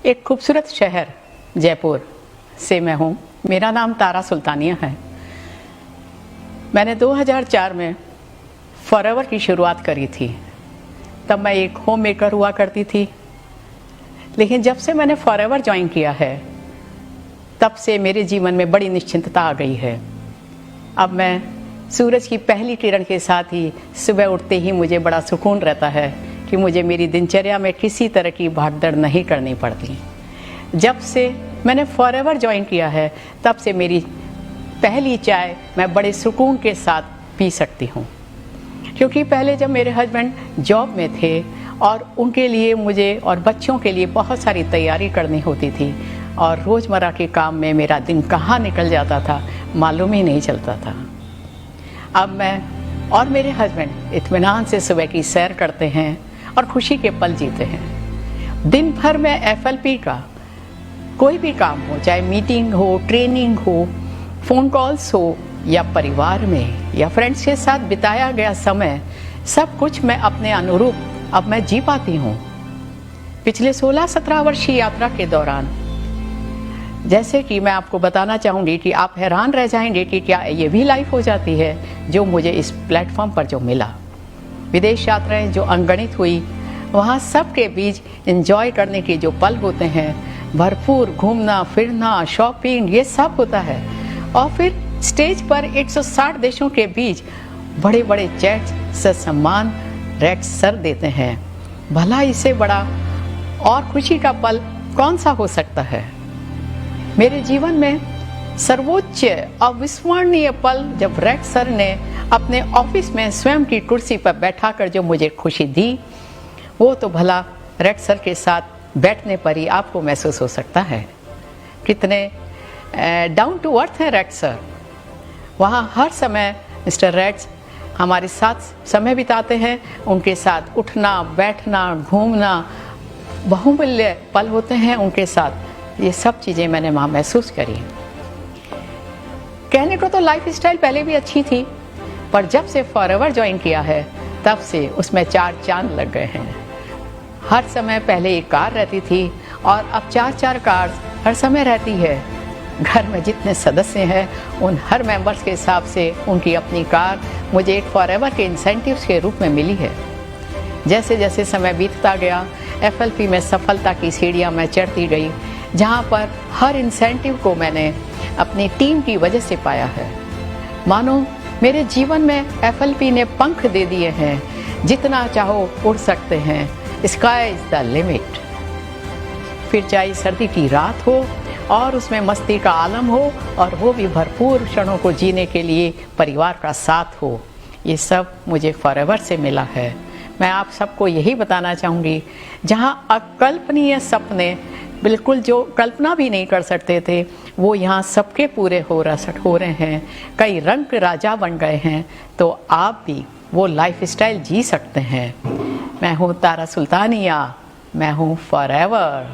एक खूबसूरत शहर जयपुर से मैं हूँ। मेरा नाम तारा सुल्तानिया है। मैंने 2004 में फॉरएवर की शुरुआत करी थी। तब मैं एक होम मेकर हुआ करती थी, लेकिन जब से मैंने फॉरएवर ज्वाइन किया है तब से मेरे जीवन में बड़ी निश्चिंतता आ गई है। अब मैं सूरज की पहली किरण के साथ ही सुबह उठते ही मुझे बड़ा सुकून रहता है कि मुझे मेरी दिनचर्या में किसी तरह की भागदौड़ नहीं करनी पड़ती। जब से मैंने फॉरएवर ज्वाइन किया है तब से मेरी पहली चाय मैं बड़े सुकून के साथ पी सकती हूँ, क्योंकि पहले जब मेरे हस्बैंड जॉब में थे और उनके लिए मुझे और बच्चों के लिए बहुत सारी तैयारी करनी होती थी और रोज़मर्रा के काम में मेरा दिन कहाँ निकल जाता था मालूम ही नहीं चलता था। अब मैं और मेरे हस्बैंड इत्मीनान से सुबह की सैर करते हैं और खुशी के पल जीते हैं। दिन भर में एफएलपी का कोई भी काम हो, चाहे मीटिंग हो, ट्रेनिंग हो, फ़ोन कॉल्स हो या परिवार में या फ्रेंड्स के साथ बिताया गया समय, सब कुछ मैं अपने अनुरूप अब मैं जी पाती हूँ। पिछले 16-17 वर्ष की यात्रा के दौरान जैसे कि मैं आपको बताना चाहूँगी कि आप हैरान रह जाएंगे कि क्या ये भी लाइफ हो जाती है जो मुझे इस प्लेटफॉर्म पर जो मिला। विदेश यात्राएं जो अनगणित हुई, वहाँ सबके बीच एंजॉय करने के जो पल होते हैं, भरपूर घूमना फिरना, शॉपिंग, ये सब होता है। और फिर स्टेज पर 160 देशों के बीच बड़े बड़े चैट्स से सम्मान रेक्स सर देते हैं। भला इससे बड़ा और खुशी का पल कौन सा हो सकता है। मेरे जीवन में सर्वोच्च अविस्मरणीय पल जब रेक्स सर ने अपने ऑफिस में स्वयं की कुर्सी पर बैठाकर जो मुझे खुशी दी, वो तो भला रेक्स सर के साथ बैठने पर ही आपको महसूस हो सकता है। कितने डाउन टू अर्थ हैं रेक्स सर। वहाँ हर समय मिस्टर रेक्स हमारे साथ समय बिताते हैं। उनके साथ उठना बैठना घूमना बहुमूल्य पल होते हैं उनके साथ। ये सब चीज़ें मैंने वहाँ महसूस करी। कहने को तो लाइफ स्टाइल पहले भी अच्छी थी, पर जब से फॉरएवर ज्वाइन किया है तब से उसमें 4 चांद लग गए हैं। हर समय पहले एक कार रहती थी और अब 4 कार्स हर समय रहती है। घर में जितने सदस्य हैं उन हर मेंबर्स के हिसाब से उनकी अपनी कार मुझे एक फॉरएवर के इंसेंटिव्स के रूप में मिली है। जैसे जैसे समय बीतता गया, एफएलपी में सफलता की सीढ़ियाँ मैं चढ़ती गई, जहाँ पर हर इंसेंटिव को मैंने अपनी टीम की वजह से पाया है। मानो मेरे जीवन में एफएलपी ने पंख दे दिए हैं। जितना चाहो उड़ सकते हैं, स्काई इज़ द लिमिट। फिर चाहे सर्दी की रात हो और उसमें मस्ती का आलम हो और वो भी भरपूर क्षणों को जीने के लिए परिवार का साथ हो, ये सब मुझे फॉरएवर से मिला है। मैं आप सबको यही बताना चाहूँगी, जहाँ अकल्पनीय सपने बिल्कुल जो कल्पना भी नहीं कर सकते थे, वो यहाँ सबके पूरे हो रहे हैं। कई रंग राजा बन गए हैं, तो आप भी वो लाइफ स्टाइल जी सकते हैं। मैं हूँ तारा सुल्तानिया, मैं हूँ फॉरएवर।